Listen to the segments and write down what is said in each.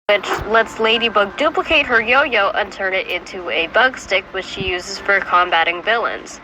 which lets Ladybug duplicate her yo-yo and turn it into a bug stick, which she uses for combating villains.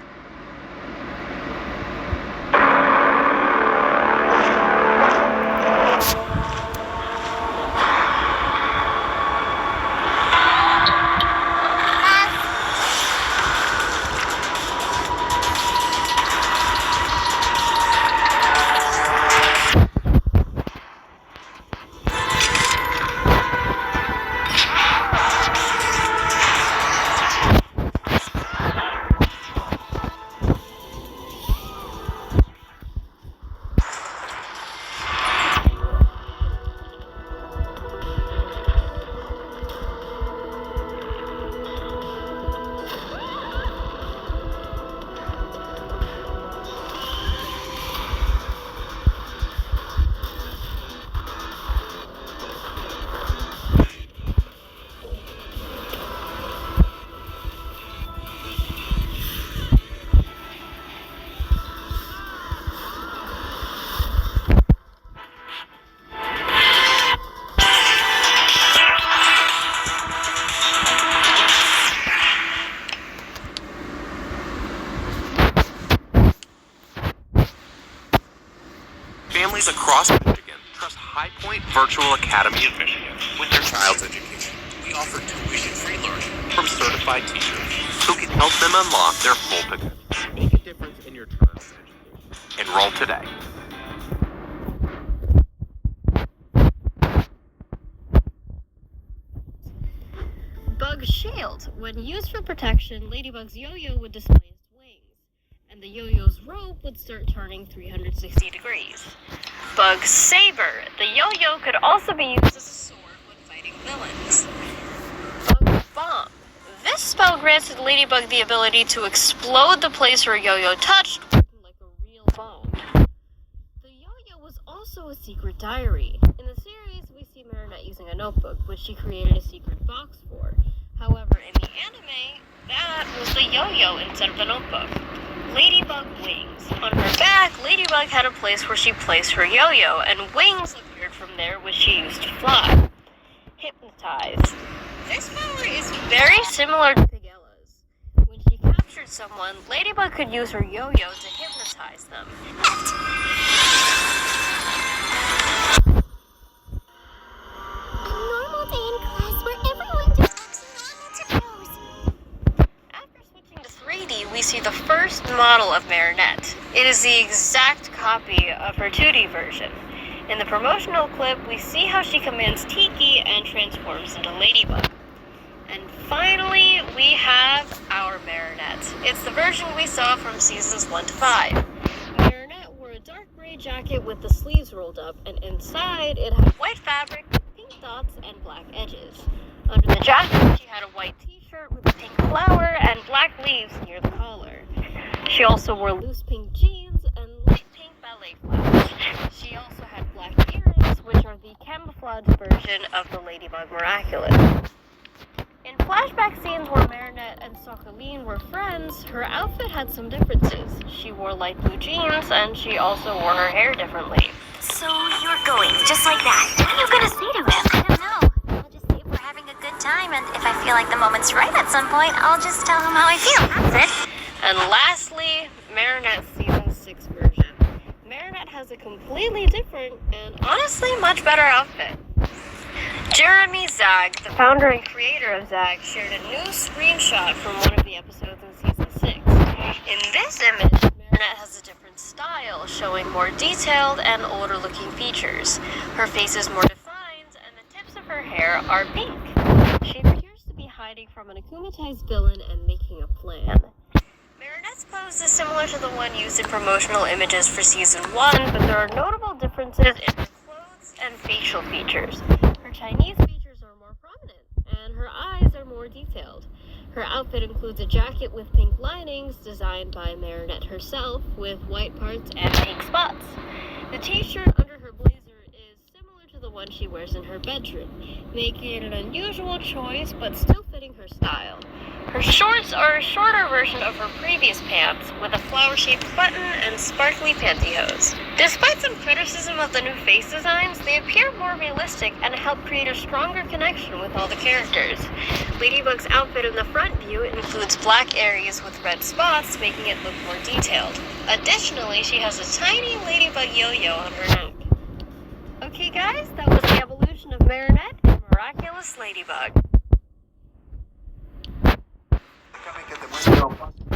Families across Michigan trust High Point Virtual Academy of Michigan with their child's education. We offer tuition-free learning from certified teachers who can help them unlock their full potential. Make a difference in your child's education. Enroll today. Bug Shield. When used for protection, Ladybug's yo-yo would display its wings, and the yo-yo's rope would start turning 360 degrees. Bug Saber. The yo-yo could also be used as a sword when fighting villains. Bug Bomb. This spell granted Ladybug the ability to explode the place her yo-yo touched, working like a real bomb. The yo-yo was also a secret diary. In the series, we see Marinette using a notebook, which she created a secret box for. However, in the anime, that was the yo-yo instead of the notebook. Ladybug Wings. On her back, Ladybug had a place where she placed her yo-yo, and wings appeared from there, which she used to fly. Hypnotize. This power is very similar to Pigella's. When she captured someone, Ladybug could use her yo-yo to hypnotize them. A normal day in class where everyone just acts normal to pose. After switching to 3D, we see the first model of Marinette. It is the exact copy of her 2D version. In the promotional clip, we see how she commands Tiki and transforms into Ladybug. And finally, we have our Marinette. It's the version we saw from seasons 1 to 5. Marinette wore a dark gray jacket with the sleeves rolled up, and inside it had white fabric with pink dots and black edges. Under the jacket, she had a white t-shirt with a pink flower and black leaves near the collar. She also wore loose pink jeans and light pink ballet flowers. She also had black earrings, which are the camouflage version of the Ladybug Miraculous. In flashback scenes where Marinette and Socoline were friends, her outfit had some differences. She wore light blue jeans, and she also wore her hair differently. So you're going, just like that. What are you gonna say to him? I don't know. I'll just say if we're having a good time, and if I feel like the moment's right at some point, I'll just tell him how I feel. That's it. And lastly, Marinette's Season 6 version. Marinette has a completely different and honestly much better outfit. Jeremy Zag, the founder and creator of Zag, shared a new screenshot from one of the episodes in Season 6. In this image, Marinette has a different style, showing more detailed and older looking features. Her face is more defined, and the tips of her hair are pink. She appears to be hiding from an akumatized villain and making a plan. Marinette's pose is similar to the one used in promotional images for Season 1, but there are notable differences in her clothes and facial features. Her Chinese features are more prominent, and her eyes are more detailed. Her outfit includes a jacket with pink linings designed by Marinette herself, with white parts and pink spots. The t-shirt under her blazer is similar to the one she wears in her bedroom, making it an unusual choice but still fitting her style. Her shorts are a shorter version of her previous pants, with a flower-shaped button and sparkly pantyhose. Despite some criticism of the new face designs, they appear more realistic and help create a stronger connection with all the characters. Ladybug's outfit in the front view includes black areas with red spots, making it look more detailed. Additionally, she has a tiny ladybug yo-yo on her neck. Okay guys, that was the evolution of Marinette and Miraculous Ladybug. Déjame que te muestre lo fácil.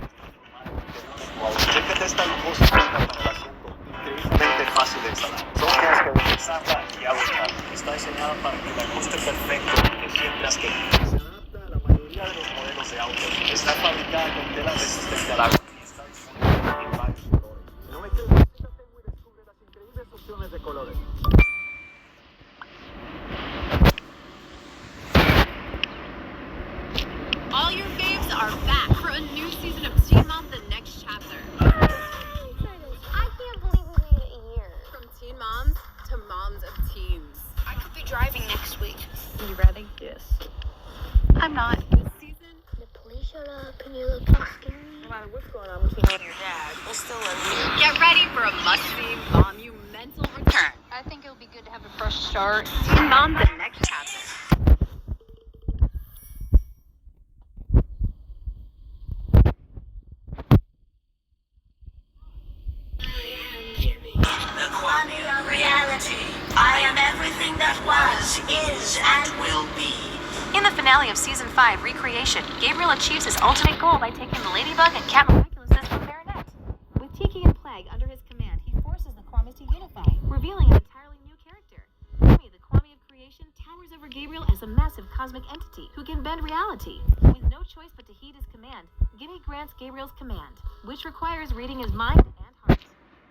Chécate esta lujosa cinta para el asunto. Increíblemente fácil de instalar. Solo tienes que deslizarla y ajustarla. Está diseñada para que el ajuste perfecto que siempre has querido. Se adapta a la mayoría de los modelos de autos. Está fabricada con tela resistente al agua y está disponible en varios colores. No me quedes, fíjate y descubre las increíbles opciones de colores. All your faves are back for a new season of Teen Mom: The Next Chapter. I can't believe we made it a year. From teen moms to moms of teens. I could be driving next week. You ready? Yes. I'm not. This season, The police showed up and you look so scary. No matter what's going on between you and your dad, we'll still love you. get ready for a must-see monumental return. I think it'll be good to have a fresh start. Teen Mom: The Next Chapter. The Kwame of reality. I am everything that was, is, and will be. In the finale of Season 5, Recreation, Gabriel achieves his ultimate goal by taking the Ladybug and Cat Miraculousness from Marinette. With Tiki and Plague under his command, he forces the Kwamis to unify, revealing an entirely new character. Kwame, the Kwame of creation, towers over Gabriel as a massive cosmic entity who can bend reality. With no choice but to heed his command, Gimme grants Gabriel's command, which requires reading his mind and heart.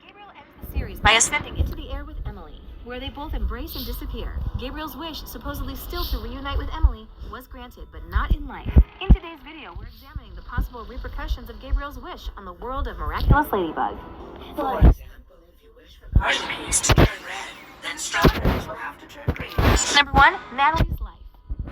Gabriel ends the series by ascending into the air with Emily, where they both embrace and disappear. Gabriel's wish, supposedly still to reunite with Emily, was granted, but not in life. In today's video, we're examining the possible repercussions of Gabriel's wish on the world of Miraculous Ladybug. For example, if you wish for Artemis to turn red, then strawberries will have to turn green. Number 1, Natalie's life.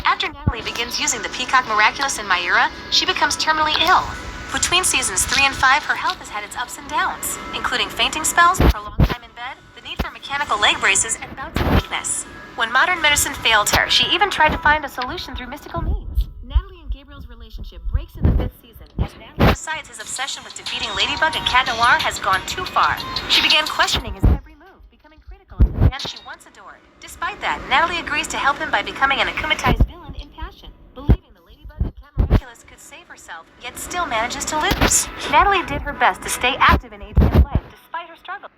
After Natalie begins using the Peacock Miraculous in Myura, she becomes terminally ill. Between seasons 3 and 5, her health has had its ups and downs, including fainting spells, prolonged time in bed, the need for mechanical leg braces, and bouts of weakness. When modern medicine failed her, she even tried to find a solution through mystical means. Natalie and Gabriel's relationship breaks in the 5th season, as Natalie decides his obsession with defeating Ladybug and Cat Noir has gone too far. She began questioning his every move, becoming critical of the man she once adored. Despite that, Natalie agrees to help him by becoming an akumatized villain in passion, believing the Ladybug and Cat Miraculous could save herself, yet still manages to lose. Natalie did her best to stay active in Adrian's life, despite her struggles.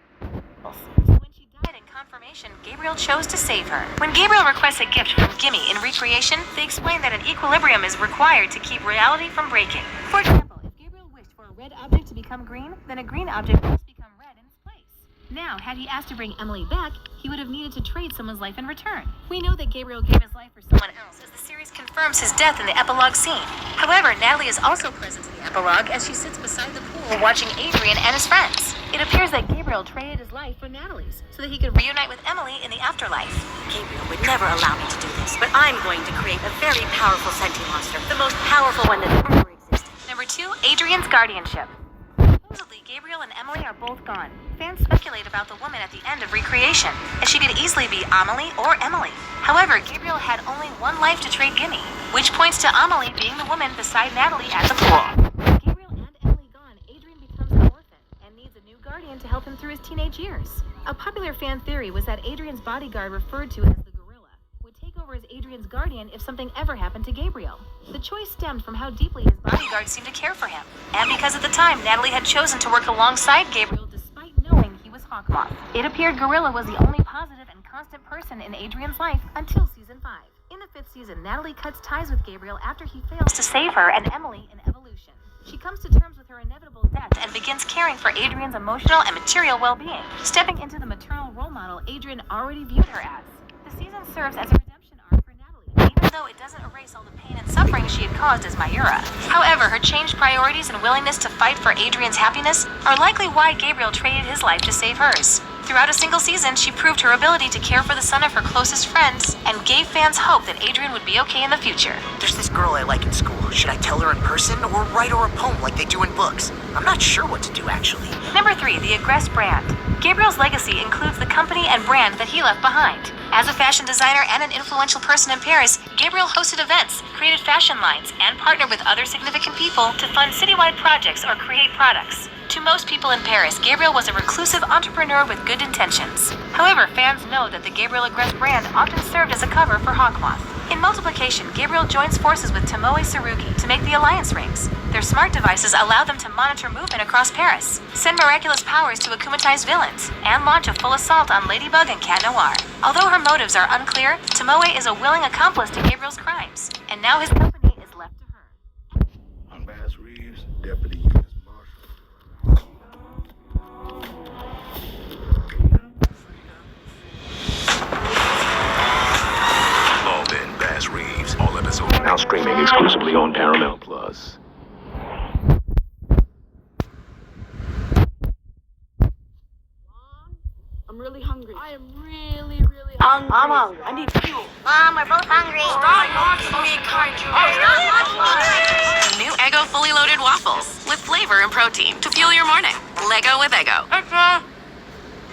So when she died in confirmation, Gabriel chose to save her. When Gabriel requests a gift from Gimme in Recreation, they explain that an equilibrium is required to keep reality from breaking. For example, if Gabriel wished for a red object to become green, then a green object must become red in its place. Now, had he asked to bring Emily back, he would have needed to trade someone's life in return. We know that Gabriel gave his life for someone else, as the series confirms his death in the epilogue scene. However, Natalie is also present in the epilogue as she sits beside the pool watching Adrian and his friends. It appears that Gabriel traded his life for Natalie's, so that he could reunite with Emily in the afterlife. Gabriel would never allow me to do this, but I'm going to create a very powerful sentient monster, the most powerful one that's ever existed. Number 2, Adrian's guardianship. Supposedly, Gabriel and Emily are both gone. Fans speculate about the woman at the end of Recreation, as she could easily be Amelie or Emily. However, Gabriel had only one life to trade Gimme, which points to Amelie being the woman beside Natalie at the pool. With Gabriel and Emily gone, Adrian becomes an orphan and needs a new guardian to help him through his teenage years. A popular fan theory was that Adrian's bodyguard, referred to as the Gorilla, would take over as Adrian's guardian if something ever happened to Gabriel. The choice stemmed from how deeply his bodyguard seemed to care for him, and because at the time Natalie had chosen to work alongside Gabriel despite knowing he was Hawkmoth. It appeared Gorilla was the only positive and constant person in Adrian's life until season 5. In the 5th season, Natalie cuts ties with Gabriel after he fails to save her and Emily in Evolution. She comes to terms with her inevitable death and begins caring for Adrian's emotional and material well-being, stepping into the maternal role model Adrian already viewed her as. The season serves as a redemption arc for Natalie, even though it it doesn't erase all the pain and suffering she had caused as Mayura. However, her changed priorities and willingness to fight for Adrian's happiness are likely why Gabriel traded his life to save hers. Throughout a single season, she proved her ability to care for the son of her closest friends and gave fans hope that Adrian would be okay in the future. There's this girl I like in school. Should I tell her in person or write her a poem like they do in books? I'm not sure what to do, actually. Number 3, the Agreste brand. Gabriel's legacy includes the company and brand that he left behind. As a fashion designer and an influential person in Paris, Gabriel hosted events, created fashion lines, and partnered with other significant people to fund citywide projects or create products. To most people in Paris, Gabriel was a reclusive entrepreneur with good intentions. However, fans know that the Gabriel Agreste brand often served as a cover for Hawkmoth. In Multiplication, Gabriel joins forces with Tomoe Tsurugi to make the Alliance Rings. Their smart devices allow them to monitor movement across Paris, send miraculous powers to akumatize villains, and launch a full assault on Ladybug and Cat Noir. Although her motives are unclear, Tomoe is a willing accomplice to Gabriel's crimes, and now his company is left to her. I'm Bass Reeves, Deputy U.S. Marshal. All in Bass Reeves. All episodes now streaming exclusively on Paramount Plus. I'm really hungry. I am really hungry. I'm hungry. I need fuel. Mom, we're both hungry. Stop watching me, Kaiju. New Eggo fully loaded waffles with flavor and protein to fuel your morning. Lego with Eggo.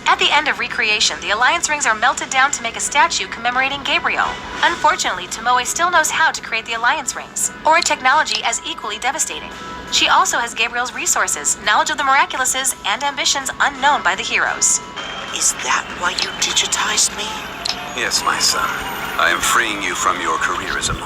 At the end of Recreation, the Alliance Rings are melted down to make a statue commemorating Gabriel. Unfortunately, Tomoe still knows how to create the Alliance Rings, or a technology as equally devastating. She also has Gabriel's resources, knowledge of the Miraculouses, and ambitions unknown by the heroes. Is that why you digitized me? Yes, my son. I am freeing you from your careerism.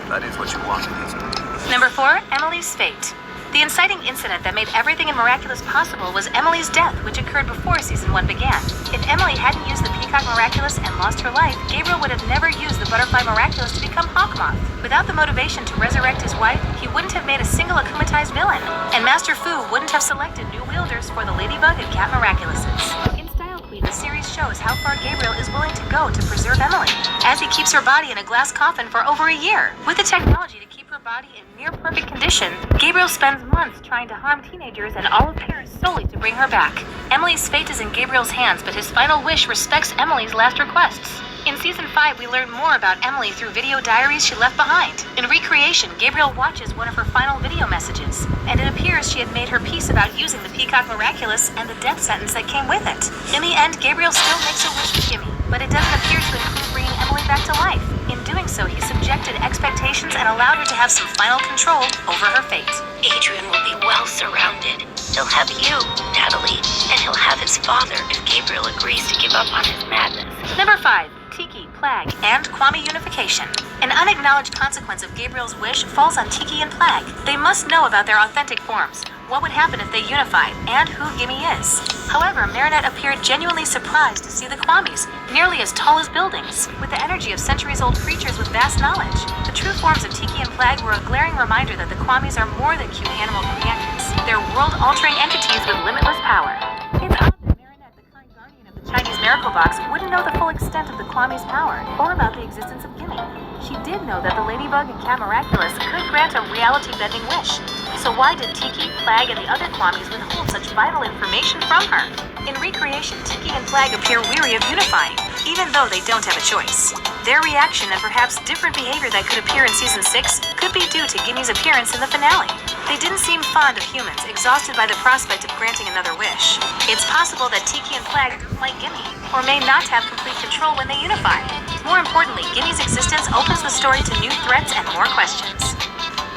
That is what you wanted, isn't it? Number 4, Emily's fate. The inciting incident that made everything in Miraculous possible was Emily's death, which occurred before Season 1 began. If Emily hadn't used the Peacock Miraculous and lost her life, Gabriel would have never used the Butterfly Miraculous to become Hawkmoth. Without the motivation to resurrect his wife, he wouldn't have made a single akumatized villain, and Master Fu wouldn't have selected new wielders for the Ladybug and Cat Miraculouses. In Style Queen, the series shows how far Gabriel is willing to go to preserve Emily, as he keeps her body in a glass coffin for over a year. With the technology to keep her body in near perfect condition, Gabriel spends months trying to harm teenagers and all of Paris solely to bring her back. Emily's fate is in Gabriel's hands, but his final wish respects Emily's last requests. In Season 5, we learn more about Emily through video diaries she left behind. In Recreation, Gabriel watches one of her final video messages, and it appears she had made her peace about using the Peacock Miraculous and the death sentence that came with it. In the end, Gabriel still makes a wish with Gimme, but it doesn't appear to include bringing Emily back to life. In doing so, he subjected expectations and allowed her to have some final control over her fate. Adrian will be well surrounded. He'll have you, Natalie, and he'll have his father if Gabriel agrees to give up on his madness. Number 5. Tiki, Plague, and Kwame Unification. An unacknowledged consequence of Gabriel's wish falls on Tiki and Plague. They must know about their authentic forms, what would happen if they unified, and who Gimme is. However, Marinette appeared genuinely surprised to see the Kwamis, nearly as tall as buildings, with the energy of centuries-old creatures with vast knowledge. The true forms of Tiki and Plague were a glaring reminder that the Kwamis are more than cute animal companions. They're world-altering entities with limitless power. It's odd that Marinette, the kind guardian of the Chinese Miracle Box, wouldn't know the full extent of the Kwamis' power, or about the existence of Gimme. She did know that the Ladybug and Cat Miraculous could grant a reality-bending wish. So why did Tiki, Plague, and the other Kwamis withhold such vital information from her? In Recreation, Tiki and Plague appear weary of unifying, even though they don't have a choice. Their reaction and perhaps different behavior that could appear in Season 6 could be due to Gimme's appearance in the finale. They didn't seem fond of humans, exhausted by the prospect of granting another wish. It's possible that Tiki and Plague don't like Gimme, or may not have complete control when they unify. More importantly, Gimme's existence opens the story to new threats and more questions.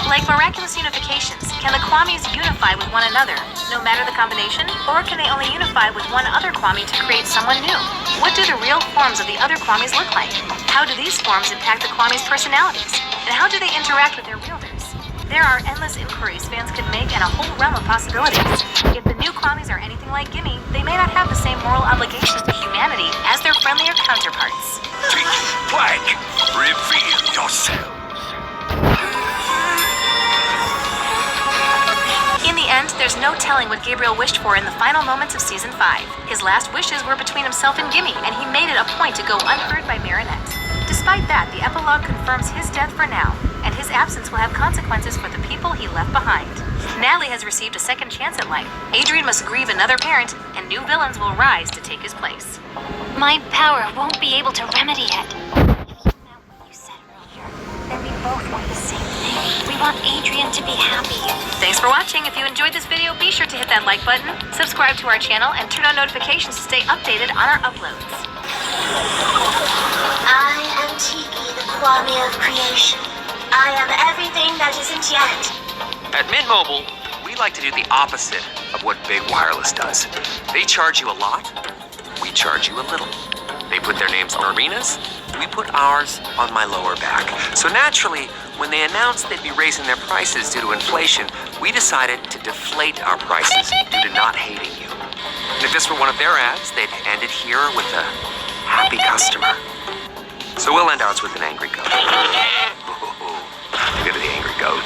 Like miraculous unifications, can the Kwamis unify with one another, no matter the combination? Or can they only unify with one other Kwami to create someone new? What do the real forms of the other Kwamis look like? How do these forms impact the Kwamis' personalities? And how do they interact with their wielders? There are endless inquiries fans could make and a whole realm of possibilities. If the new Kwamis are anything like Gimme, they may not have the same moral obligations to humanity as their friendlier counterparts. Tiki, Plague, reveal yourself. In the end, there's no telling what Gabriel wished for in the final moments of Season 5. His last wishes were between himself and Gimme, and he made it a point to go unheard by Marinette. Despite that, the epilogue confirms his death for now, and his absence will have consequences for the people he left behind. Natalie has received a second chance at life. Adrian must grieve another parent, and new villains will rise to take his place. My power won't be able to remedy it. If you meant what you said earlier, then we both want the same thing. We want Adrian to be happy. Thanks for watching. If you enjoyed this video, be sure to hit that like button, subscribe to our channel, and turn on notifications to stay updated on our uploads. I am Tiki, the Kwame of creation. I am everything that isn't yet. At Mint Mobile, we like to do the opposite of what Big Wireless does. They charge you a lot, we charge you a little. They put their names on arenas, we put ours on my lower back. So naturally, when they announced they'd be raising their prices due to inflation, we decided to deflate our prices due to not hating you. And if this were one of their ads, they'd end it here with a happy customer. So we'll end ours with an angry goat. Look at the angry goat.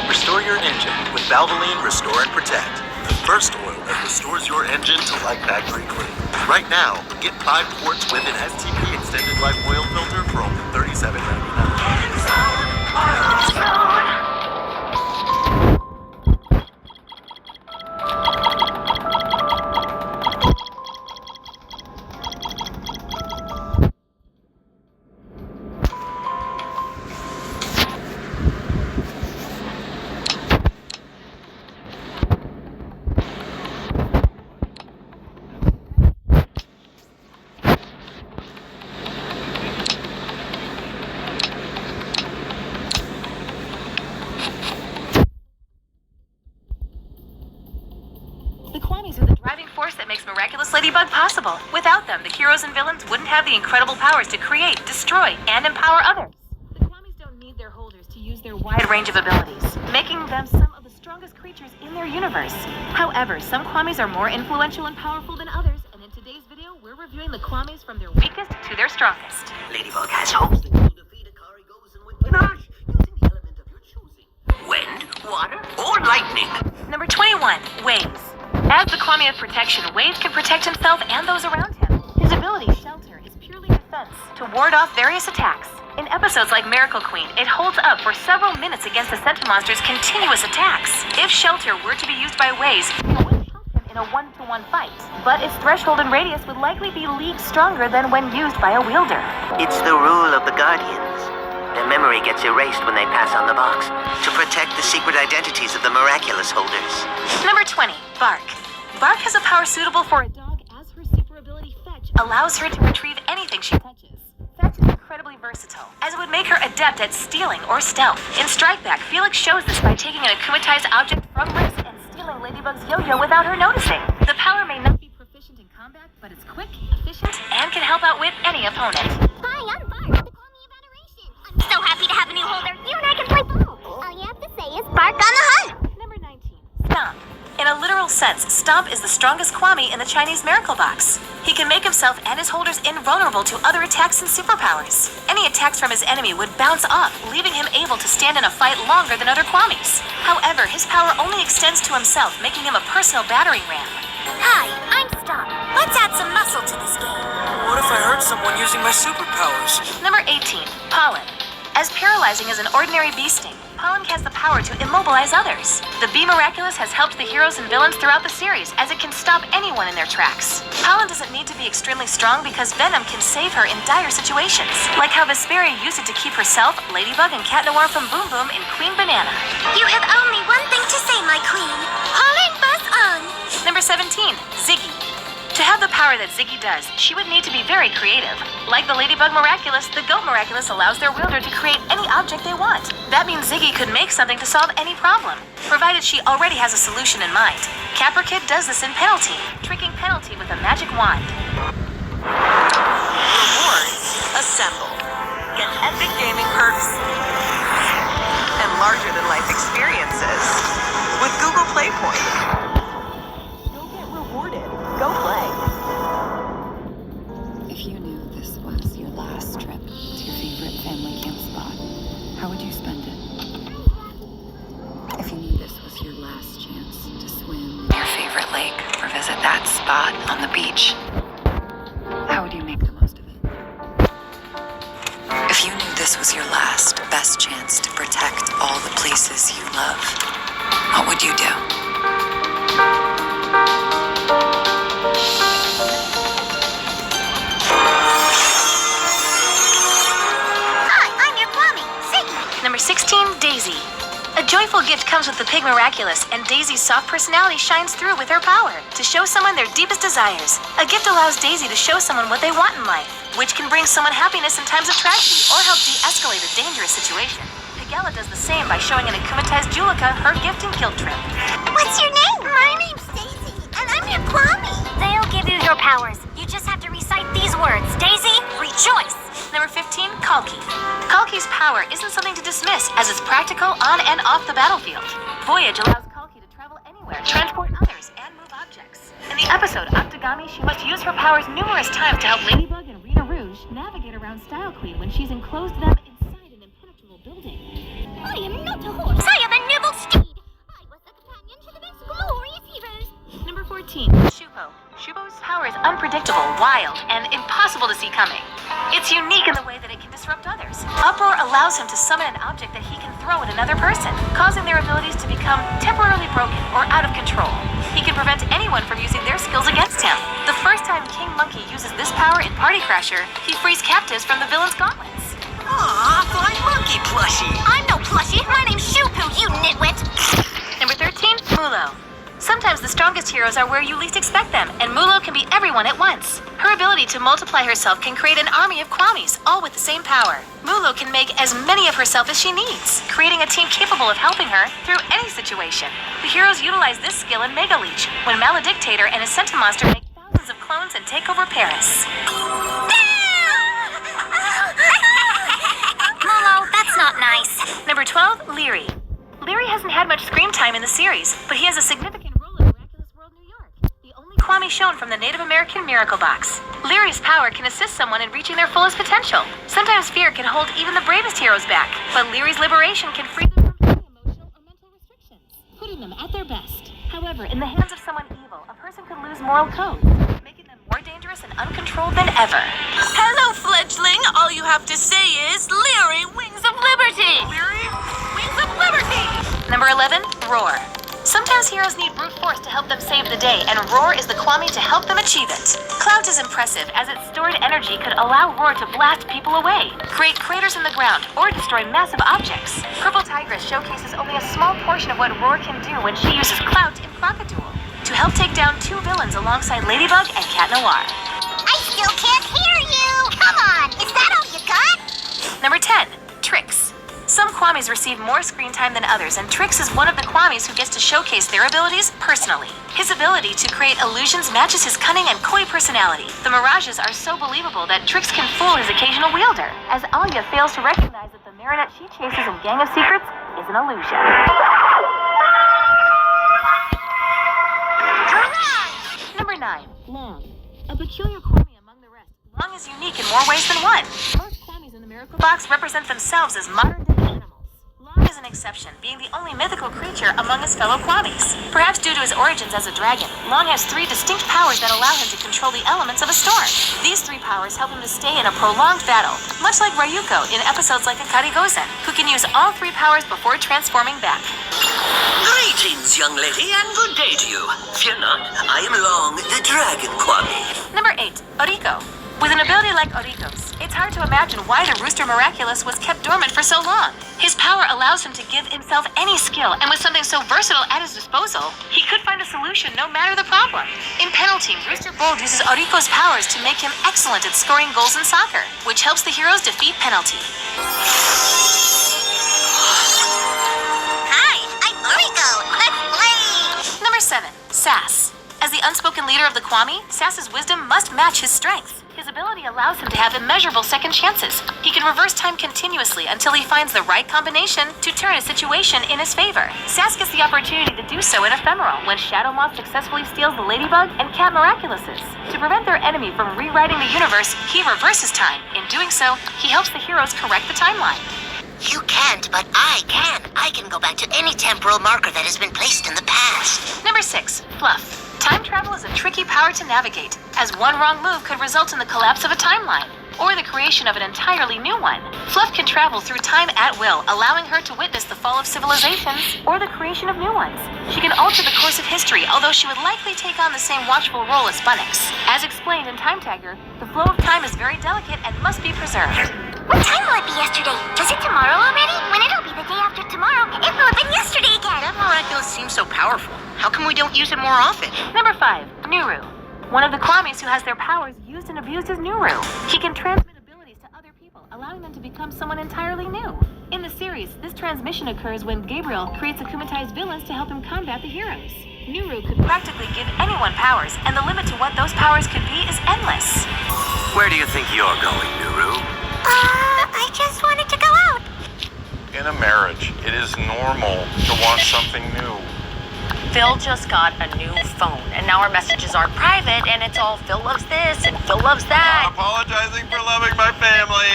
Restore your engine with Valvoline Restore and Protect. The first oil that restores your engine to like factory clean. Right now, get 5 quarts with an STP Extended Life Oil Filter for only $37.99. The Kwamis are the driving force that makes Miraculous Ladybug possible. Without them, the heroes and villains wouldn't have the incredible powers to create, destroy, and empower others. The Kwamis don't need their holders to use their wide range of abilities, making them some of the strongest creatures in their universe. However, some Kwamis are more influential and powerful than others, and in today's video, we're reviewing the Kwamis from their weakest to their strongest. Ladybug has hopes that you'll defeat Akari Gozen with panache using the element of your choosing. Wind, water, or lightning. Number 21, Waves. As the Kwame of Protection, Wave can protect himself and those around him. His ability, Shelter, is purely defense, to ward off various attacks. In episodes like Miracle Queen, it holds up for several minutes against the Centimonster's continuous attacks. If Shelter were to be used by Waves, it would help him in a one-to-one fight. But its threshold and radius would likely be leagues stronger than when used by a wielder. It's the rule of the Guardians. Their memory gets erased when they pass on the box, to protect the secret identities of the Miraculous holders. Number 20, Bark. Bark has a power suitable for a dog, as her super ability Fetch allows her to retrieve anything she touches. Fetch is incredibly versatile, as it would make her adept at stealing or stealth. In Strike Back, Felix shows this by taking an akumatized object from Risk and stealing Ladybug's yo-yo without her noticing. The power may not be proficient in combat, but it's quick, efficient, and can help outwit any opponent. Hi, I'm Bark, the Kwame of Adoration. I'm so happy to have a new holder. You and I can play ball. All you have to say is Bark on the hunt. Number 19, Stomp. In a literal sense, Stomp is the strongest Kwame in the Chinese Miracle Box. He can make himself and his holders invulnerable to other attacks and superpowers. Any attacks from his enemy would bounce off, leaving him able to stand in a fight longer than other Kwames. However, his power only extends to himself, making him a personal battering ram. Hi, I'm Stomp. Let's add some muscle to this game. What if I hurt someone using my superpowers? Number 18, Pollen. As paralyzing as an ordinary bee sting, Pollen has the power to immobilize others. The Bee Miraculous has helped the heroes and villains throughout the series, as it can stop anyone in their tracks. Pollen doesn't need to be extremely strong because Venom can save her in dire situations, like how Vesperia used it to keep herself, Ladybug, and Cat Noir from Boom Boom in Queen Banana. You have only one thing to say, my queen. Pollen buzz on. Number 17, Ziggy. To have the power that Ziggy does, she would need to be very creative. Like the Ladybug Miraculous, the Goat Miraculous allows their wielder to create any object they want. That means Ziggy could make something to solve any problem, provided she already has a solution in mind. Capper Kid does this in Penalty, tricking Penalty with a magic wand. Rewards assemble. Get epic gaming perks and larger-than-life experiences with Google Play Points. Go get rewarded. Go play. If you knew this was your last trip to your favorite family camp spot, how would you spend it? If you knew this was your last chance to swim your favorite lake or visit on the beach. How would you make the most of it? If you knew this was your last, best chance to protect all the places you love, what would you do? Hi, I'm your Kwame, Ziggy. Number 16, Daisy. A joyful gift comes with the Pig Miraculous, and Daisy's soft personality shines through with her power to show someone their deepest desires. A gift allows Daisy to show someone what they want in life, which can bring someone happiness in times of tragedy or help de-escalate a dangerous situation. Pigella does the same by showing an akumatized Julika her gift and guilt trip. What's your name? My name's Daisy, and I'm your Kwame. They'll give you your powers. You just have to recite these words. Daisy, rejoice. Number 15, Kalki. Kalki's power isn't something to dismiss, as it's practical on and off the battlefield. Voyage allows Kalki to travel anywhere, transport others, and move objects. In the episode Octogami, she must use her powers numerous times to help Ladybug and Rena Rouge navigate around Style Queen when she's enclosed them inside an impenetrable building. I am not a horse. I am a noble steed. I was the companion to the most glorious heroes. Number 14, Shupo. Shupo's power is unpredictable, wild, and impossible to see coming. It's unique in the way that it can disrupt others. Uproar allows him to summon an object that he can throw at another person, causing their abilities to become temporarily broken or out of control. He can prevent anyone from using their skills against him. The first time King Monkey uses this power in Party Crasher, he frees captives from the villain's gauntlets. Aw, fly monkey plushie. I'm no plushie. My name's Shupu, you nitwit. Number 13, Mulo. Sometimes the strongest heroes are where you least expect them, and Mulo can be everyone at once. Her ability to multiply herself can create an army of Kwamis, all with the same power. Mulo can make as many of herself as she needs, creating a team capable of helping her through any situation. The heroes utilize this skill in Mega Leech, when Maledictator and his Sentimonster make thousands of clones and take over Paris. Mulo, that's not nice. Number 12, Leary. Leary hasn't had much screen time in the series, but he has a significant role in Miraculous World New York, the only Kwame shown from the Native American Miracle Box. Leary's power can assist someone in reaching their fullest potential. Sometimes fear can hold even the bravest heroes back, but Leary's liberation can free them from any emotional or mental restrictions, putting them at their best. However, in the hands of someone evil, a person could lose moral codes, making them more dangerous and uncontrolled than ever. Hello, fledgling. All you have to say is Leary, Wings of Liberty. Leary, Wings of Liberty. Number 11, Roar. Sometimes heroes need brute force to help them save the day, and Roar is the Kwame to help them achieve it. Cloud is impressive, as its stored energy could allow Roar to blast people away, create craters in the ground, or destroy massive objects. Purple Tigress showcases only a small portion of what Roar can do when she uses Cloud in Crocodile to help take down two villains alongside Ladybug and Cat Noir. I still can't hear you. Come on, is that all you got? Number 10, Trix. Some Kwamis receive more screen time than others, and Trix is one of the Kwamis who gets to showcase their abilities personally. His ability to create illusions matches his cunning and coy personality. The mirages are so believable that Trix can fool his occasional wielder, as Alia fails to recognize that the marionette she chases in Gang of Secrets is an illusion. Number 9, Long. A peculiar Kwame among the rest, Long is unique in more ways than one. Most Kwamis in the Miracle Box represent themselves as modern-day animals. Long is an exception, being the only mythical creature among his fellow Kwamis. Perhaps due to his origins as a dragon, Long has 3 distinct powers that allow him to control the elements of a storm. These 3 powers help him to stay in a prolonged battle, much like Ryuko in episodes like Akari Gozen, who can use all 3 powers before transforming back. Greetings, young lady, and good day to you. Fear not, I am Long, the Dragon Kwame. Number 8, Oriko. With an ability like Oriko's, it's hard to imagine why the Rooster Miraculous was kept dormant for so long. His power allows him to give himself any skill, and with something so versatile at his disposal, he could find a solution no matter the problem. In Penalty, Rooster Bold uses Oriko's powers to make him excellent at scoring goals in soccer, which helps the heroes defeat Penalty. Hi, I'm Oriko. Let's play. Number 7, Sass. As the unspoken leader of the Kwame, Sass's wisdom must match his strength. His ability allows him to have immeasurable second chances. He can reverse time continuously until he finds the right combination to turn a situation in his favor. Sass gets the opportunity to do so in Ephemeral when Shadow Moth successfully steals the Ladybug and Cat Miraculouses. To prevent their enemy from rewriting the universe, he reverses time. In doing so, he helps the heroes correct the timeline. You can't, but I can. I can go back to any temporal marker that has been placed in the past. Number 6, Fluff. Time travel is a tricky power to navigate, as one wrong move could result in the collapse of a timeline, or the creation of an entirely new one. Fluff can travel through time at will, allowing her to witness the fall of civilizations or the creation of new ones. She can alter the course of history, although she would likely take on the same watchful role as Bunnix. As explained in Time Tagger, the flow of time is very delicate and must be preserved. What time will it be yesterday? Is it tomorrow already? When it'll be the day after tomorrow, it will have been yesterday again. That Miraculous seems so powerful. How come we don't use it more often? Number 5, Nuru. One of the Kwamis who has their powers used and abused is Nuru. He can transmit abilities to other people, allowing them to become someone entirely new. In the series, this transmission occurs when Gabriel creates akumatized villains to help him combat the heroes. Nuru could practically give anyone powers, and the limit to what those powers could be is endless. Where do you think you're going, Nuru? I just wanted to go out. In a marriage, it is normal to want something new. Phil just got a new phone, and now our messages aren't private, and it's all Phil loves this and Phil loves that. I'm apologizing for loving my family.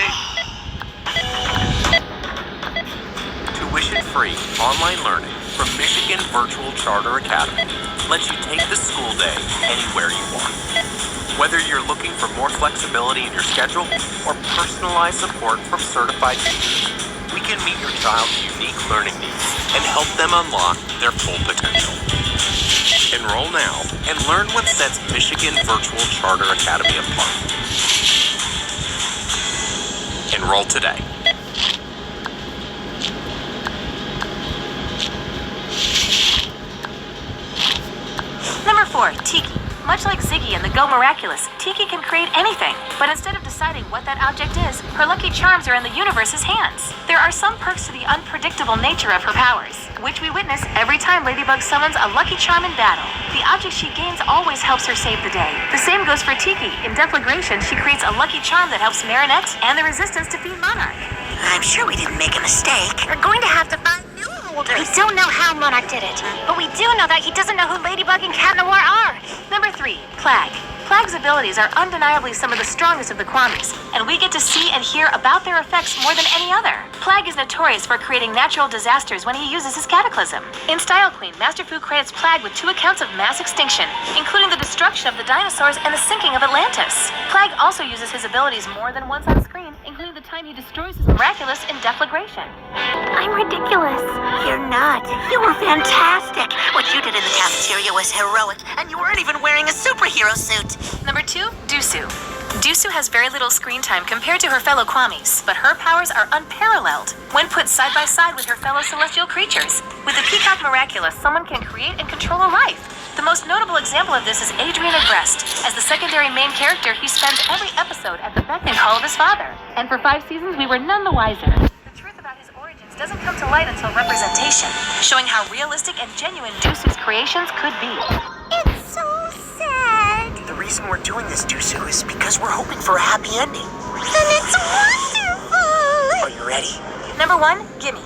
Tuition-free online learning from Michigan Virtual Charter Academy lets you take the school day anywhere you want. Whether you're looking for more flexibility in your schedule or personalized support from certified teachers, we can meet your child's unique learning needs and help them unlock their full potential. Enroll now and learn what sets Michigan Virtual Charter Academy apart. Enroll today. Number 4, Tiki. Much like Ziggy in the Go Miraculous, Tiki can create anything, but instead of deciding what that object is, her lucky charms are in the universe's hands. There are some perks to the unpredictable nature of her powers, which we witness every time Ladybug summons a lucky charm in battle. The object she gains always helps her save the day. The same goes for Tiki. In Deflagration, she creates a lucky charm that helps Marinette and the Resistance defeat Monarch. I'm sure we didn't make a mistake. We're going to have to find new holders. We don't know how Monarch did it, but we do know that he doesn't know who Ladybug and Cat Noir are. Number 3, Plague. Plague's abilities are undeniably some of the strongest of the Kwamis, and we get to see and hear about their effects more than any other. Plague is notorious for creating natural disasters when he uses his Cataclysm. In Style Queen, Master Fu credits Plague with 2 accounts of mass extinction, including the destruction of the dinosaurs and the sinking of Atlantis. Plague also uses his abilities more than once on screen, including the time he destroys his Miraculous in Deflagration. I'm ridiculous. You're not. You were fantastic. What you did in the cafeteria was heroic, and you weren't even wearing a superhero suit. Number 2, Dusu. Dusu has very little screen time compared to her fellow Kwamis, but her powers are unparalleled when put side by side with her fellow celestial creatures. With the Peacock Miraculous, someone can create and control a life. The most notable example of this is Adrian Agreste. As the secondary main character, he spends every episode at the beck and call of his father. And for 5 seasons, we were none the wiser. The truth about his origins doesn't come to light until representation, showing how realistic and genuine Dusu's creations could be. It's so sad. The reason we're doing this, Dusu, is because we're hoping for a happy ending. Then it's wonderful. Are you ready? Number 1, Gimme.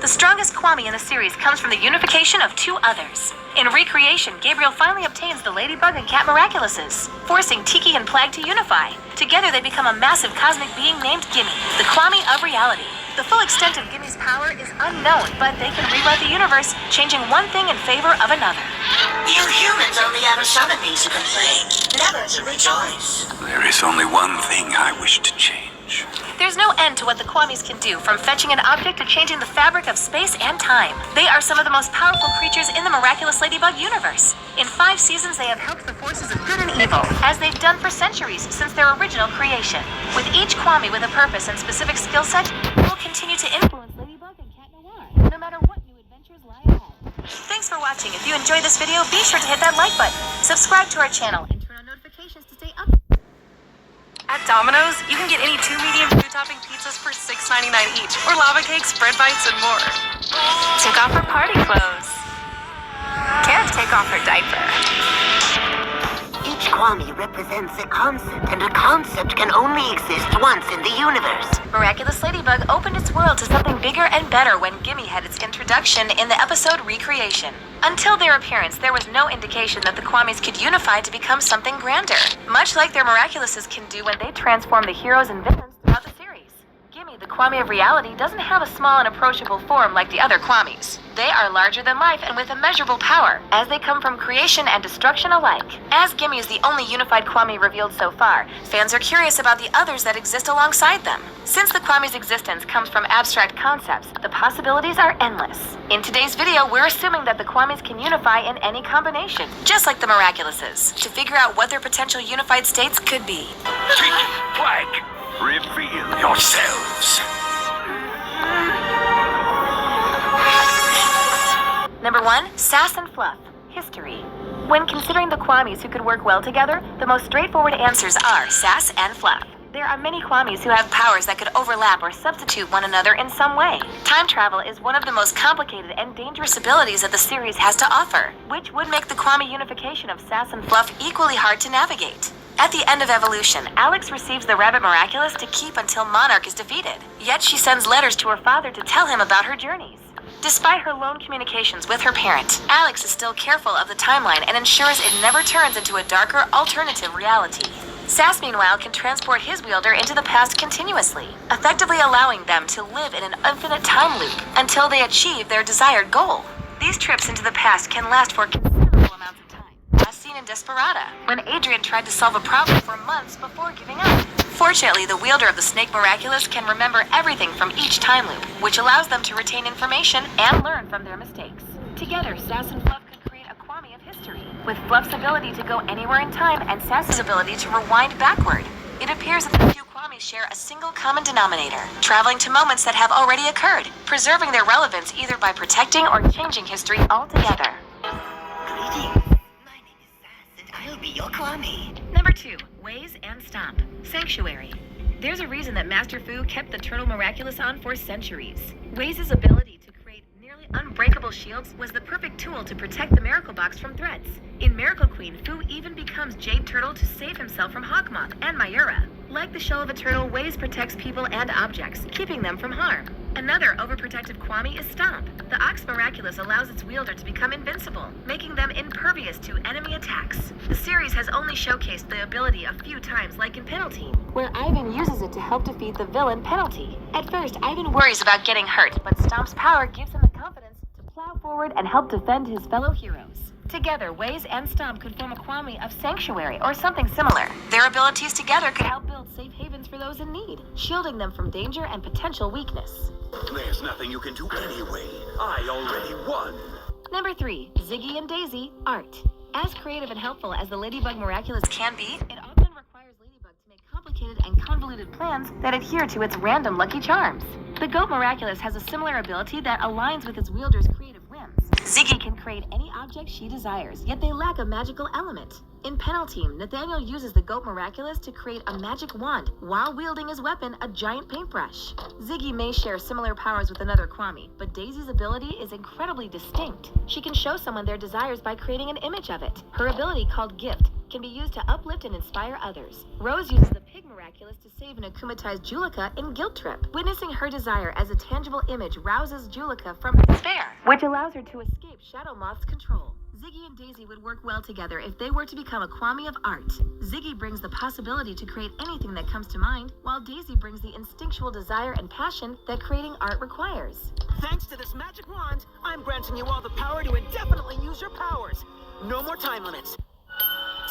The strongest Kwami in the series comes from the unification of 2 others. In Recreation, Gabriel finally obtains the Ladybug and Cat Miraculouses, forcing Tiki and Plague to unify. Together they become a massive cosmic being named Gimme, the Kwami of reality. The full extent of Gimme's power is unknown, but they can rewrite the universe, changing one thing in favor of another. You humans only ever summon me to complain, never to rejoice. There is only one thing I wish to change. There's no end to what the Kwamis can do, from fetching an object to changing the fabric of space and time. They are some of the most powerful creatures in the Miraculous Ladybug universe. In 5 seasons, they have helped the forces of good and evil, as they've done for centuries since their original creation. With each Kwami with a purpose and specific skill set, they will continue to influence Ladybug and Cat Noir, no matter what new adventures lie ahead. Thanks for watching. If you enjoyed this video, be sure to hit that like button, subscribe to our channel, and turn on notifications to stay up. At Domino's, you can get any 2 medium food topping pizzas for $6.99 each, or lava cakes, bread bites, and more. Took off her party clothes. Can't take off her diaper. Each Kwami represents a concept, and a concept can only exist once in the universe. Miraculous Ladybug opened its world to something bigger and better when Gimme had its introduction in the episode Recreation. Until their appearance, there was no indication that the Kwamis could unify to become something grander, much like their Miraculouses can do when they transform the heroes and villains throughout the series. Gimme, the Kwami of reality doesn't have a small and approachable form like the other Kwamis. They are larger than life and with immeasurable power, as they come from creation and destruction alike. As Gimme is the only unified Kwami revealed so far, fans are curious about the others that exist alongside them. Since the Kwami's existence comes from abstract concepts, the possibilities are endless. In today's video, we're assuming that the Kwamis can unify in any combination, just like the Miraculouses, to figure out what their potential unified states could be. Flag, reveal yourselves. Number 1, Sass and Fluff. History. When considering the Kwamis who could work well together, the most straightforward answers are Sass and Fluff. There are many Kwamis who have powers that could overlap or substitute one another in some way. Time travel is one of the most complicated and dangerous abilities that the series has to offer, which would make the Kwami unification of Sass and Fluff equally hard to navigate. At the end of Evolution, Alex receives the Rabbit Miraculous to keep until Monarch is defeated. Yet she sends letters to her father to tell him about her journeys. Despite her lone communications with her parent, Alex is still careful of the timeline and ensures it never turns into a darker, alternative reality. Sass, meanwhile, can transport his wielder into the past continuously, effectively allowing them to live in an infinite time loop until they achieve their desired goal. These trips into the past can last for considerable amounts of time, as seen in Desperata, when Adrian tried to solve a problem for months before giving up. Fortunately, the wielder of the Snake Miraculous can remember everything from each time loop, which allows them to retain information and learn from their mistakes. Together, Sass and Fluff could create a Kwami of history, with Fluff's ability to go anywhere in time and Sass's ability to rewind backward. It appears that the few Kwamis share a single common denominator, traveling to moments that have already occurred, preserving their relevance either by protecting or changing history altogether. Greetings. My name is Sass, and I'll be your Kwami. Number 2, Waze and Stomp. Sanctuary. There's a reason that Master Fu kept the Turtle Miraculous on for centuries. Waze's ability to create nearly unbreakable shields was the perfect tool to protect the Miracle Box from threats. In Miracle Queen, Fu even becomes Jade Turtle to save himself from Hawkmoth and Mayura. Like the shell of a turtle, Waze protects people and objects, keeping them from harm. Another overprotective Kwami is Stomp. The Ox Miraculous allows its wielder to become invincible, making them impervious to enemy attacks. The series has only showcased the ability a few times, like in Penalty, where Ivan uses it to help defeat the villain Penalty. At first, Ivan worries about getting hurt, but Stomp's power gives him the confidence to plow forward and help defend his fellow heroes. Together, Waze and Stomp could form a Kwami of Sanctuary or something similar. Their abilities together could help build safe havens for those in need, shielding them from danger and potential weakness. There's nothing you can do anyway. I already won. Number 3, Ziggy and Daisy, Art. As creative and helpful as the Ladybug Miraculous can be, it often requires Ladybug to make complicated and convoluted plans that adhere to its random lucky charms. The Goat Miraculous has a similar ability that aligns with its wielder's creative whims. Ziggy can create any object she desires, yet they lack a magical element. In Penalty, Nathaniel uses the Goat Miraculous to create a magic wand while wielding his weapon, a giant paintbrush. Ziggy may share similar powers with another Kwami, but Daisy's ability is incredibly distinct. She can show someone their desires by creating an image of it. Her ability, called Gift, can be used to uplift and inspire others. Rose uses the Pig Miraculous to save an akumatized Juleka in Guilt Trip. Witnessing her desire as a tangible image rouses Juleka from her despair, which allows her to escape Shadow Moth's control. Ziggy and Daisy would work well together if they were to become a Kwami of Art. Ziggy brings the possibility to create anything that comes to mind, while Daisy brings the instinctual desire and passion that creating art requires. Thanks to this magic wand, I'm granting you all the power to indefinitely use your powers. No more time limits.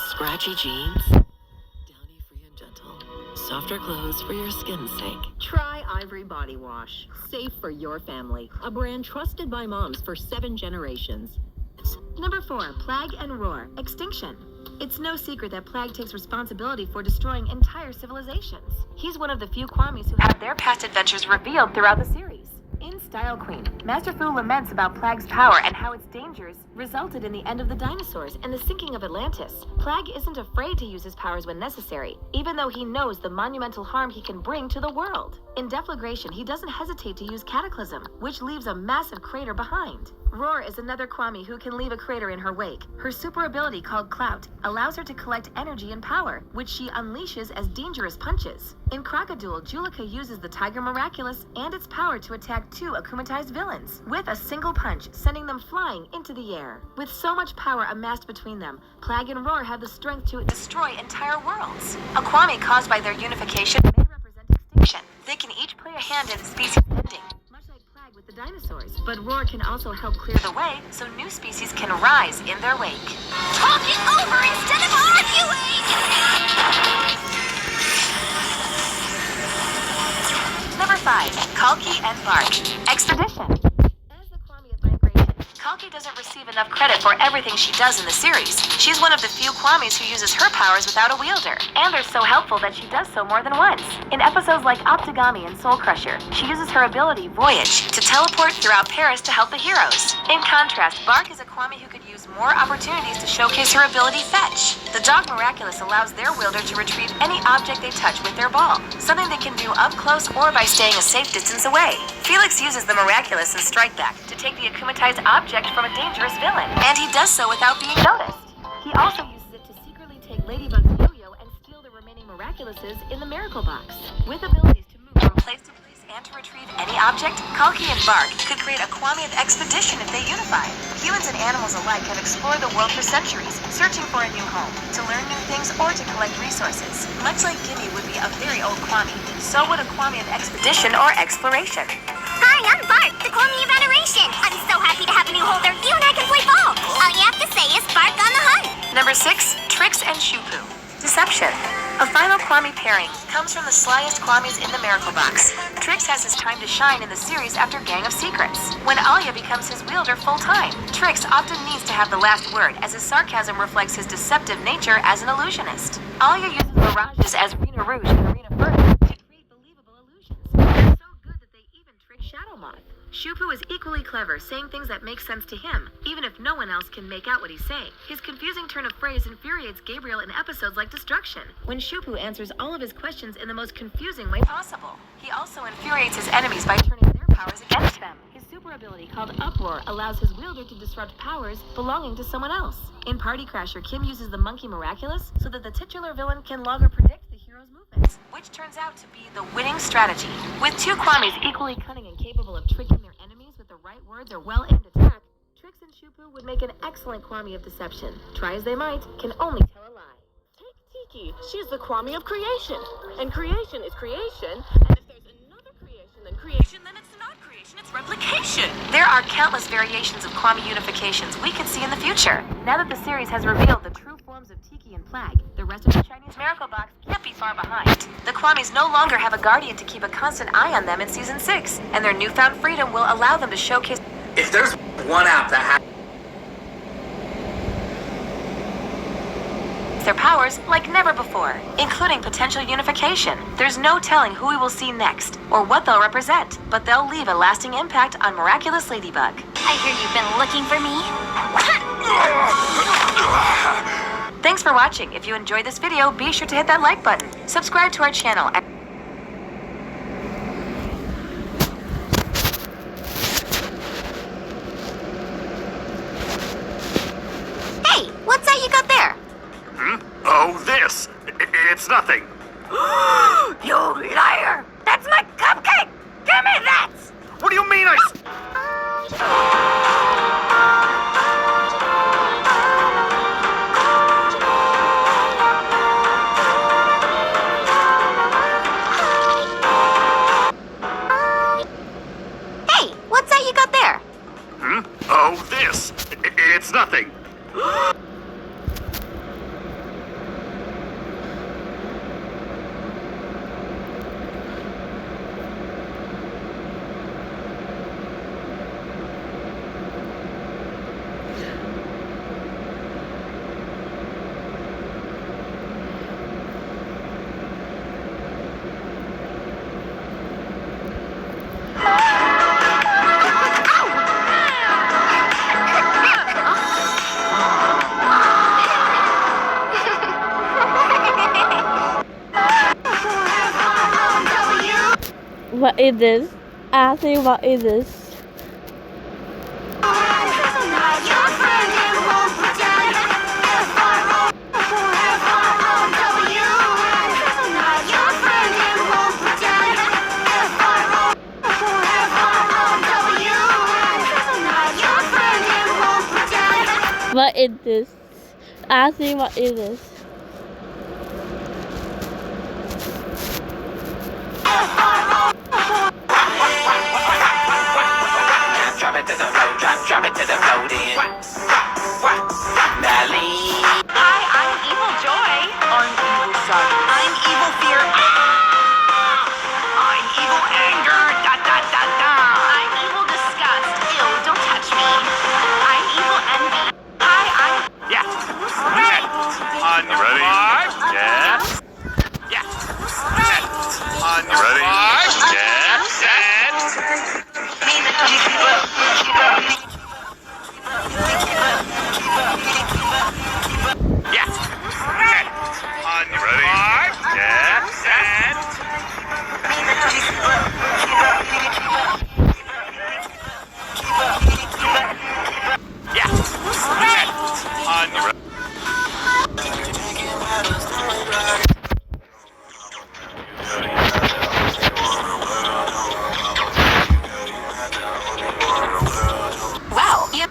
Scratchy jeans, downy, free and gentle. Softer clothes for your skin's sake. Try Ivory Body Wash. Safe for your family. A brand trusted by moms for 7 generations. Number 4, Plague and Roar, Extinction. It's no secret that Plague takes responsibility for destroying entire civilizations. He's one of the few Kwamis who have their past adventures revealed throughout the series. In Style Queen, Master Fu laments about Plague's power and how its dangers resulted in the end of the dinosaurs and the sinking of Atlantis. Plague isn't afraid to use his powers when necessary, even though he knows the monumental harm he can bring to the world. In Deflagration, he doesn't hesitate to use Cataclysm, which leaves a massive crater behind. Roar is another Kwami who can leave a crater in her wake. Her super ability, called Clout, allows her to collect energy and power, which she unleashes as dangerous punches. In Crocodile, Juleka uses the Tiger Miraculous and its power to attack 2 akumatized villains, with a single punch, sending them flying into the air. With so much power amassed between them, Plague and Roar have the strength to destroy entire worlds. A Kwami caused by their unification may represent extinction. They can each play a hand in the species ending, much like Plague with the dinosaurs. But Roar can also help clear the way so new species can rise in their wake. Talk it over instead of arguing! Number 5, Kalki and Bark. Expedition. As the Kwami of Vibration, Kalki doesn't receive enough credit for everything she does in the series. She's one of the few Kwamis who uses her powers without a wielder, and they're so helpful that she does so more than once. In episodes like Optigami and Soul Crusher, she uses her ability, Voyage, to teleport throughout Paris to help the heroes. In contrast, Bark is a Kwami who could use more opportunities to showcase her ability, Fetch. The Dog Miraculous allows their wielder to retrieve any object they touch with their ball, something they can do up close or by staying a safe distance away. Felix uses the Miraculous in Strike Back to take the akumatized object from a dangerous villain, and he does so without being noticed. He also uses it to secretly take Ladybug's yo-yo and steal the remaining Miraculouses in the Miracle Box. With abilities to move from place to place and to retrieve any object, Kalki and Bark could create a Kwami of Expedition if they unify. Humans and animals alike have explored the world for centuries, searching for a new home, to learn new things, or to collect resources. Much like Gibby would be a very old Kwami, so would a Kwami of Expedition or Exploration. Hi, I'm Bark, the Kwami of Adoration. I'm so happy to have a new holder. You and I can play ball. All you have to say is Bark on the hunt. Number 6, Trix and Shupu. Deception. A final Kwami pairing comes from the slyest Kwamis in the Miracle Box. Trix has his time to shine in the series after Gang of Secrets, when Alia becomes his wielder full-time. Trix often needs to have the last word, as his sarcasm reflects his deceptive nature as an illusionist. Alia uses mirages as Rena Rouge and Arena Furnace to create believable illusions. They're so good that they even trick Shadow Moth. Shupu is equally clever, saying things that make sense to him, even if no one else can make out what he's saying. His confusing turn of phrase infuriates Gabriel in episodes like Destruction, when Shupu answers all of his questions in the most confusing way possible. He also infuriates his enemies by turning their powers against them. His super ability, called Uproar, allows his wielder to disrupt powers belonging to someone else. In Party Crasher, Kim uses the Monkey Miraculous so that the titular villain can longer predict the hero's movements, which turns out to be the winning strategy. With two Kwamis equally cunning and capable of tricking their enemies with the right words or well-aimed attack, Trix and Shupu would make an excellent Kwami of Deception. Try as they might, can only tell a lie. Take Tiki. She's the Kwami of creation. And creation is creation. And if there's another creation than creation, then it's not creation, it's replication. There are countless variations of Kwami unifications we could see in the future. Now that the series has revealed the true forms of Tiki and Plague, the rest of the Chinese Miracle Box can't be far behind. The Kwamis no longer have a guardian to keep a constant eye on them in Season 6, and their newfound freedom will allow them to showcase If there's one app that has their powers like never before, including potential unification. There's no telling who we will see next, or what they'll represent, but they'll leave a lasting impact on Miraculous Ladybug. I hear you've been looking for me. Thanks for watching. If you enjoyed this video, be sure to hit that like button. Subscribe to our channel. Hey, what's that you got there? Oh, this. It's nothing. You liar! That's my cupcake! Give me that! What do you mean Hey, what's that you got there? Oh, this. It's nothing. What is this? I think, what is this? What is this? I think, what is this? F-R-O Ready? Yeah, set. Yeah. On your ready? Yeah, set. Yeah. On your ready? Wow. Yep.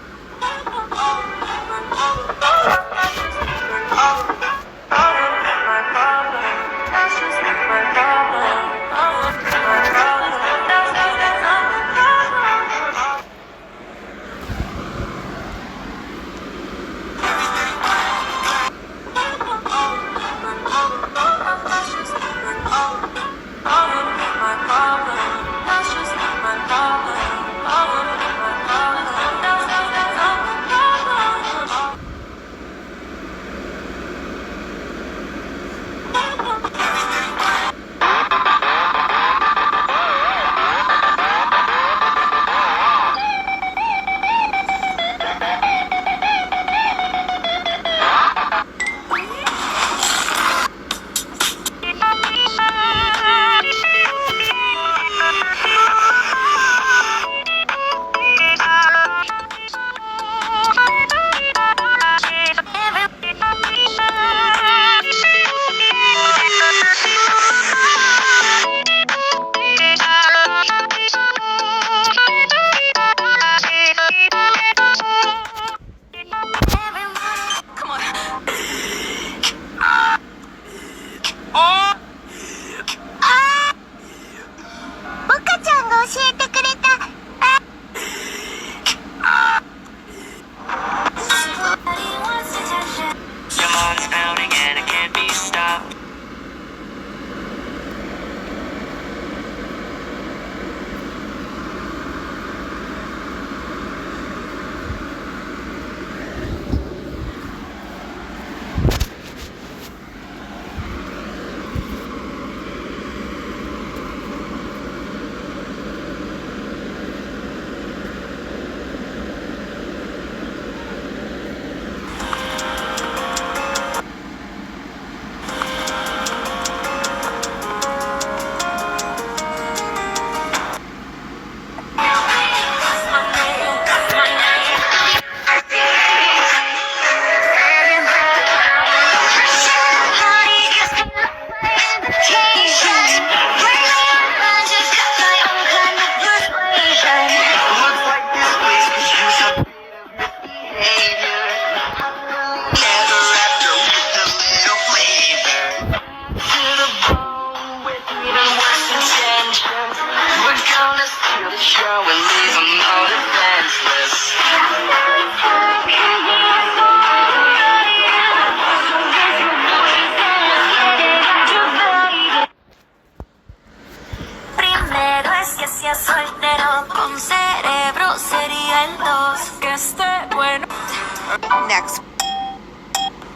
Next.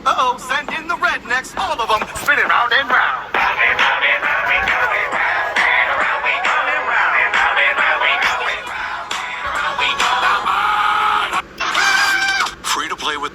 Uh-oh, send in the rednecks, all of them, spinning round and round. Free to play with.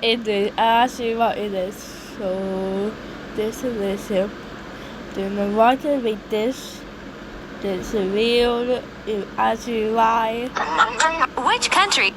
it is actually it is so delicious. Do not want to make this. This is real. It actually live. Which country?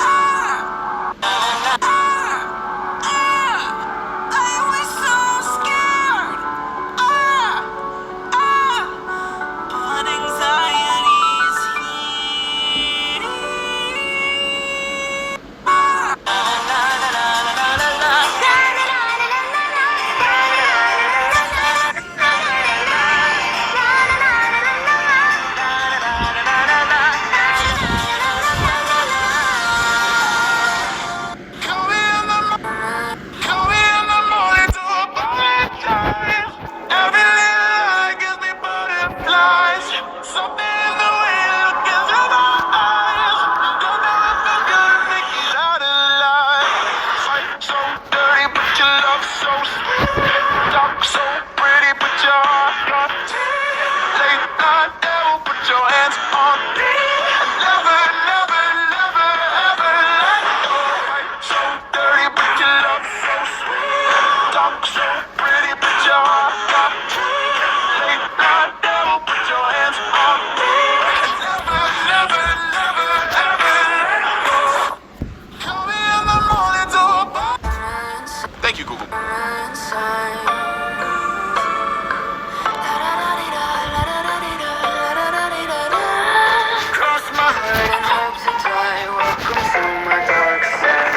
Thank you, Google. Cross my heart and hope to die. Welcome to my dark side.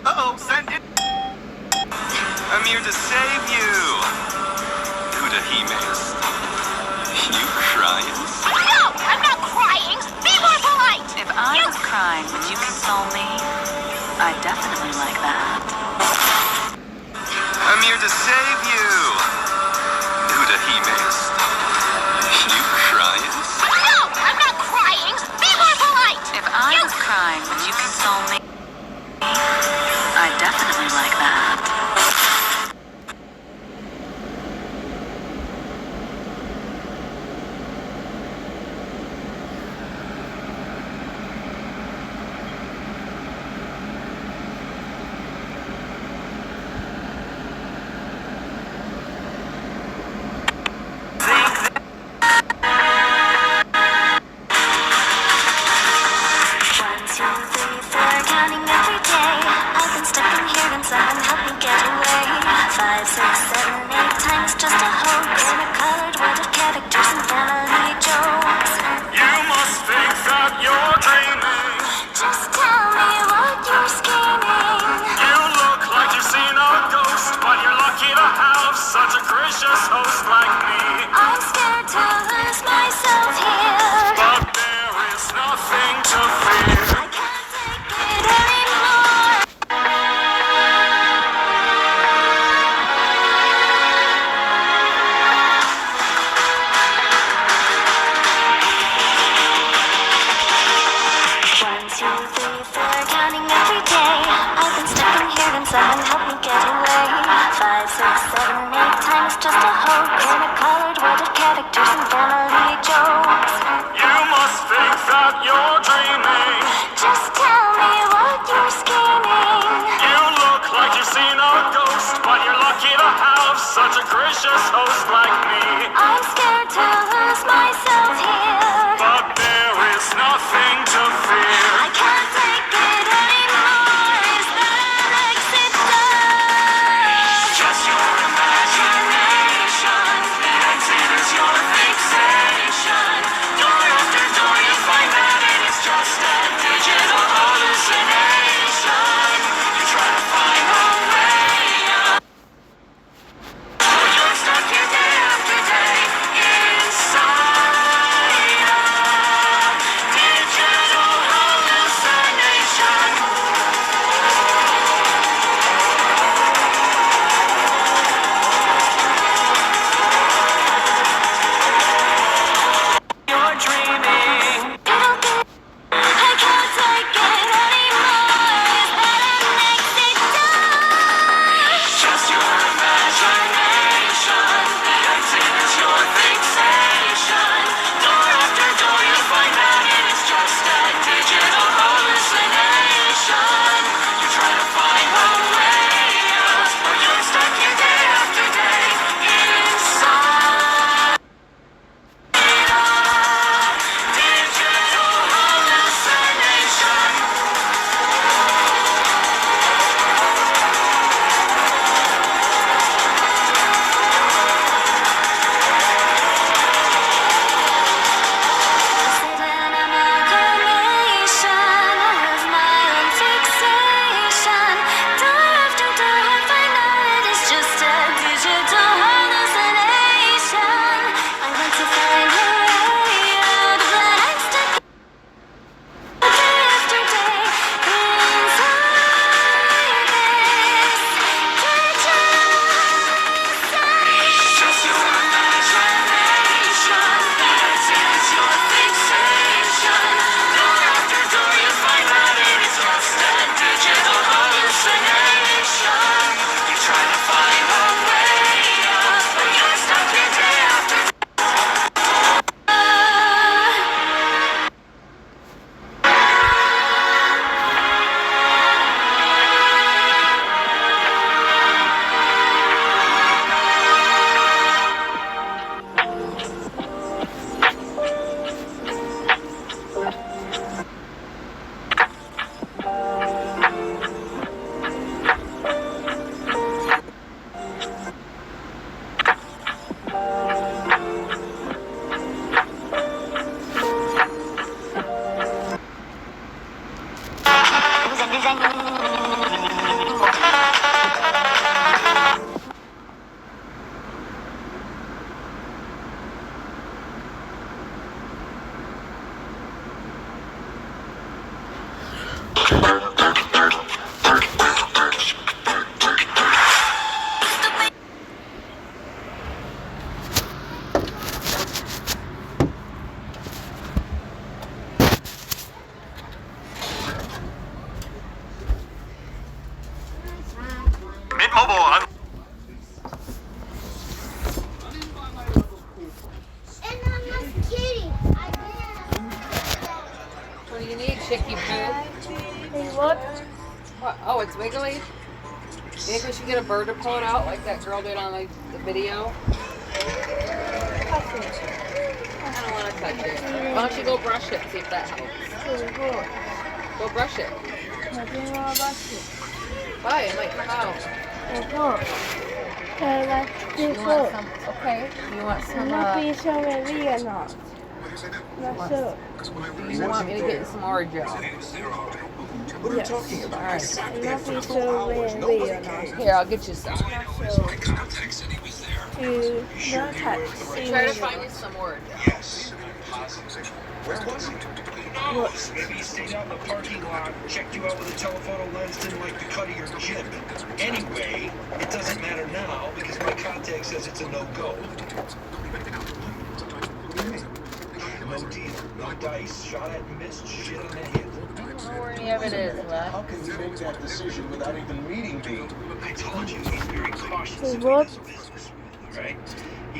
Uh-oh, send it. I'm here to save you. Udahime. You crying? No, I'm not crying. Be more polite. If I was crying, would you console me? I definitely like that. I'm here to save you. Udahime. You crying? No, I'm not crying. Be more polite. If I was crying, would you console me? I definitely like that. Such a gracious host like me. I'm scared to lose myself here. But there is nothing to fear. I can't take it anymore. One, two, three, four, counting every day. I've been stuck in here and someone help me get away. 5, 6, 7, 8 times just a hoax. In a colored world of characters and family jokes. You must think that you're dreaming. Just tell me what you're scheming. You look like you've seen a ghost. lucky to have such a gracious host like me. I'm scared to lose myself here, but there is nothing to fear. I can't take it anymore. Is that an exit door? Just your imagination. The exit is your fixation. Door after door you find that it is just a digital hallucination. You try to find a way out. You're stuck here day after day inside a digital hallucination. You're dreaming. I can't take it anymore. Is that an exit door? Just your imagination. The exit is your fixation. Door after door you find that it is just a digital hallucination. You try to find a way out, but you're stuck here day after day inside a digital hallucination. Just your imagination. The exit is your fixation. Door after door you find that it is just a digital hallucination. You try to find a way out, but you're stuck here day after day. Mint Mobile on. What do you need, Chicky Poo? Hey, what? What? Oh, it's wiggly? You think we should get a bird to pull it out like that girl did on the video? I don't want to touch it. Why don't you go brush it and see if that helps? Go brush it. Why? It might come out. You want some? Okay. You want some? Do you want me to get some Oreo? What are you talking about? Alright. Here, I'll get you some. Try to find you some Oreo. Yes. Where was he? Who knows? Maybe he stayed out in the parking lot, checked you out with a telephoto lens, didn't like the cut of your jib. Anyway, it doesn't matter now because my contact says it's a no-go. No deal, no dice, shot at and missed, shit on the hit. I don't know where any of it is, left. How can you make that decision without even meeting me? I told you, he's very cautious. What? Right?